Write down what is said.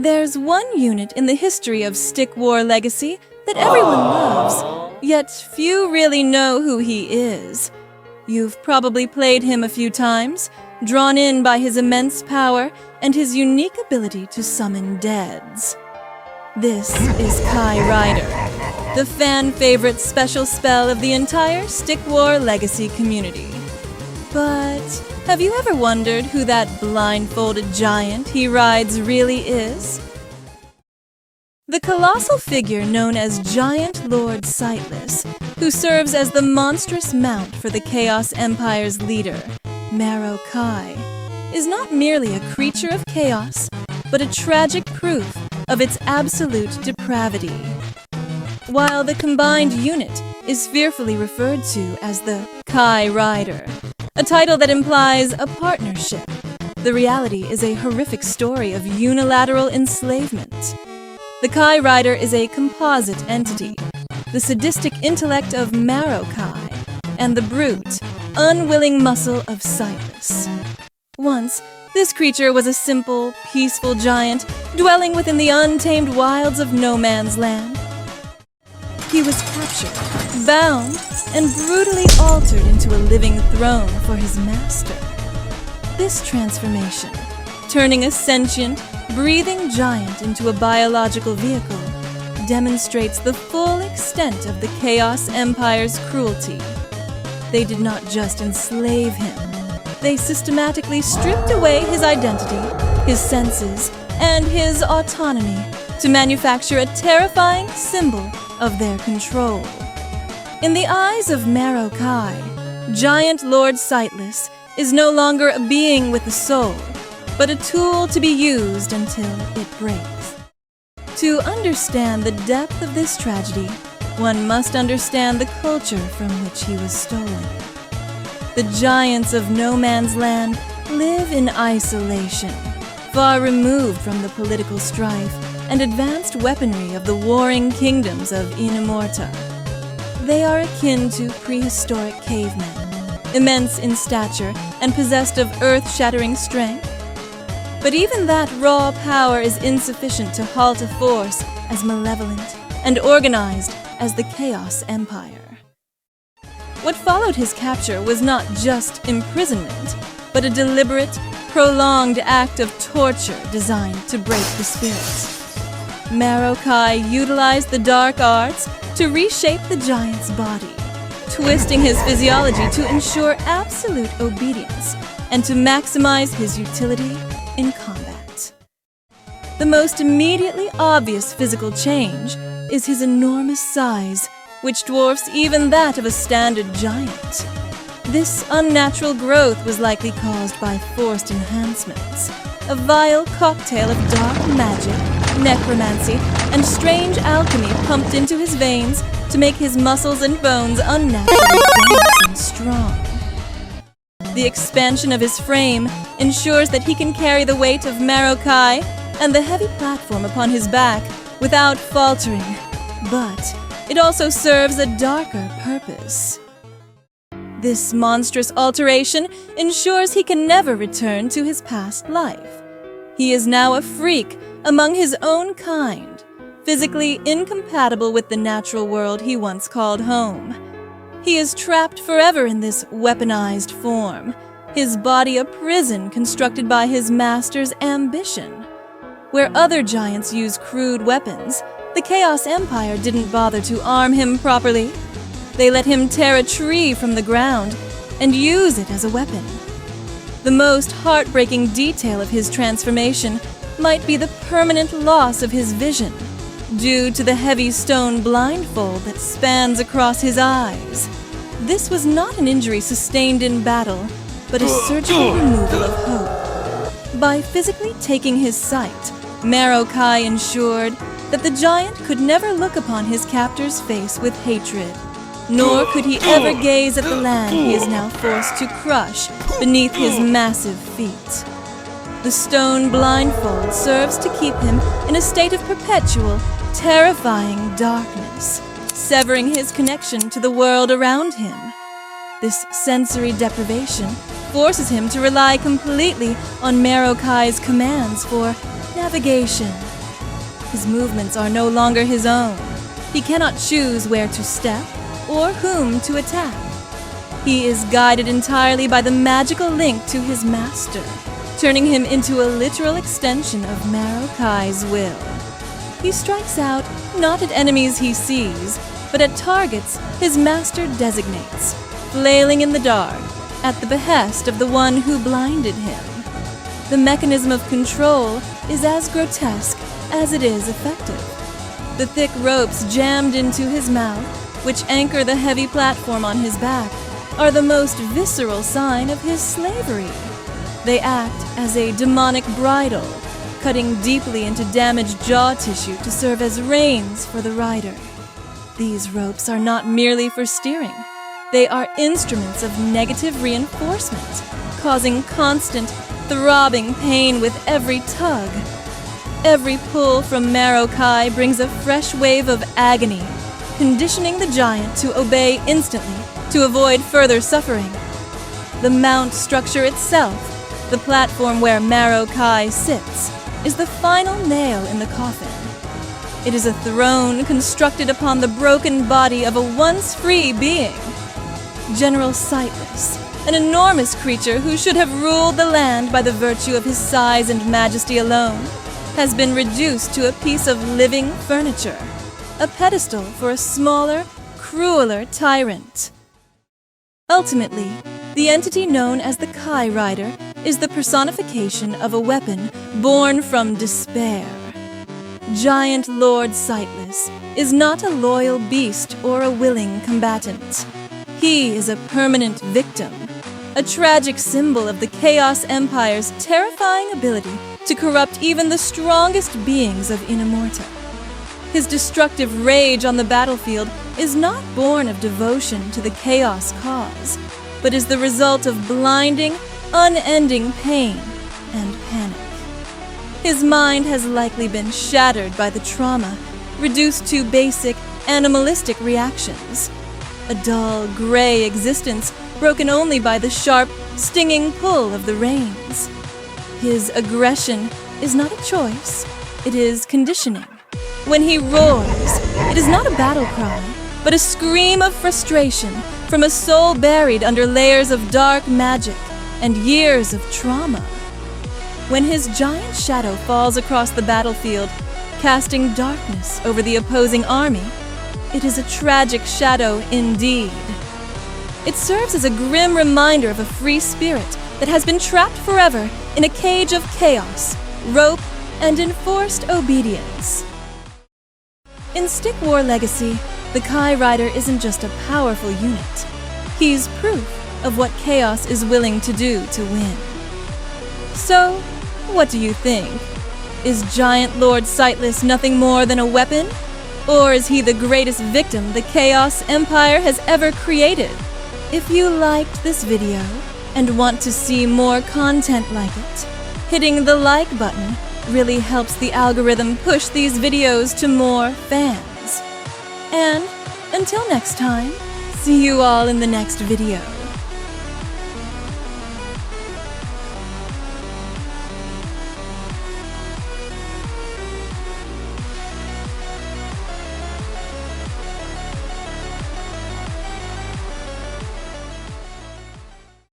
There's one unit in the history of Stick War Legacy that everyone loves, yet few really know who he is. You've probably played him a few times, drawn in by his immense power and his unique ability to summon deads. This is kytchu, the fan-favorite special spell of the entire Stick War Legacy community. But have you ever wondered who that blindfolded giant he rides really is? The colossal figure known as Giant Lord Sightless, who serves as the monstrous mount for the Chaos Empire's leader, Merhaba, is not merely a creature of chaos, but a tragic proof of its absolute depravity. While the combined unit is fearfully referred to as the kytchu, a title that implies a partnership, the reality is a horrific story of unilateral enslavement. The kytchu is a composite entity, the sadistic intellect of Merhaba, and the brute, unwilling muscle of Sightless. Once, this creature was a simple, peaceful giant dwelling within the untamed wilds of no man's land. He was captured, bound, and brutally altered into a living throne for his master. This transformation, turning a sentient, breathing giant into a biological vehicle, demonstrates the full extent of the Chaos Empire's cruelty. They did not just enslave him, they systematically stripped away his identity, his senses, and his autonomy to manufacture a terrifying symbol of their control. In the eyes of Merhaba, Giant Lord Sightless is no longer a being with a soul, but a tool to be used until it breaks. To understand the depth of this tragedy, one must understand the culture from which he was stolen. The giants of no man's land live in isolation, far removed from the political strife and advanced weaponry of the warring kingdoms of EnesBRT. They are akin to prehistoric cavemen, immense in stature and possessed of earth-shattering strength. But even that raw power is insufficient to halt a force as malevolent and organized as the Chaos Empire. What followed his capture was not just imprisonment, but a deliberate, prolonged act of torture designed to break the spirit. Merhaba utilized the dark arts to reshape the giant's body, twisting his physiology to ensure absolute obedience and to maximize his utility in combat. The most immediately obvious physical change is his enormous size, which dwarfs even that of a standard giant. This unnatural growth was likely caused by forced enhancements, a vile cocktail of dark magic, necromancy, and strange alchemy pumped into his veins to make his muscles and bones unnaturally dense and strong. The expansion of his frame ensures that he can carry the weight of Merhaba and the heavy platform upon his back without faltering, but it also serves a darker purpose. This monstrous alteration ensures he can never return to his past life. He is now a freak among his own kind, physically incompatible with the natural world he once called home. He is trapped forever in this weaponized form, his body a prison constructed by his master's ambition. Where other giants use crude weapons, the Chaos Empire didn't bother to arm him properly. They let him tear a tree from the ground and use it as a weapon. The most heartbreaking detail of his transformation might be the permanent loss of his vision, due to the heavy stone blindfold that spans across his eyes. This was not an injury sustained in battle, but a surgical removal of hope. By physically taking his sight, Merhaba ensured that the giant could never look upon his captor's face with hatred, nor could he ever gaze at the land he is now forced to crush beneath his massive feet. The stone blindfold serves to keep him in a state of perpetual, terrifying darkness, severing his connection to the world around him. This sensory deprivation forces him to rely completely on Merhaba's commands for navigation, His movements are no longer his own. He cannot choose where to step or whom to attack. He is guided entirely by the magical link to his master, turning him into a literal extension of Merhaba will. He strikes out not at enemies he sees, but at targets his master designates, flailing in the dark at the behest of the one who blinded him. The mechanism of control is as grotesque as it is effective. The thick ropes jammed into his mouth, which anchor the heavy platform on his back, are the most visceral sign of his slavery. They act as a demonic bridle, cutting deeply into damaged jaw tissue to serve as reins for the rider. These ropes are not merely for steering. They are instruments of negative reinforcement, causing constant, throbbing pain with every tug. Every pull from Merhaba brings a fresh wave of agony, conditioning the giant to obey instantly to avoid further suffering. The mount structure itself, the platform where Merhaba sits, is the final nail in the coffin. It is a throne constructed upon the broken body of a once free being. General Sightless, an enormous creature who should have ruled the land by the virtue of his size and majesty alone, has been reduced to a piece of living furniture, a pedestal for a smaller, crueler tyrant. Ultimately, the entity known as the Kai Rider is the personification of a weapon born from despair. Giant Lord Sightless is not a loyal beast or a willing combatant. He is a permanent victim, a tragic symbol of the Chaos Empire's terrifying ability to corrupt even the strongest beings of Inemorta. His destructive rage on the battlefield is not born of devotion to the Chaos cause, but is the result of blinding, unending pain and panic. His mind has likely been shattered by the trauma, reduced to basic, animalistic reactions. A dull, gray existence broken only by the sharp, stinging pull of the reins. His aggression is not a choice, it is conditioning. When he roars, it is not a battle cry, but a scream of frustration from a soul buried under layers of dark magic and years of trauma. When his giant shadow falls across the battlefield, casting darkness over the opposing army, it is a tragic shadow indeed. It serves as a grim reminder of a free spirit that has been trapped forever in a cage of chaos, rope, and enforced obedience. In Stick War Legacy, the Kai Rider isn't just a powerful unit. He's proof of what chaos is willing to do to win. So, what do you think? Is Giant Lord Sightless nothing more than a weapon? Or is he the greatest victim the Chaos Empire has ever created? If you liked this video and want to see more content like it, hitting the like button really helps the algorithm push these videos to more fans. And until next time, see you all in the next video.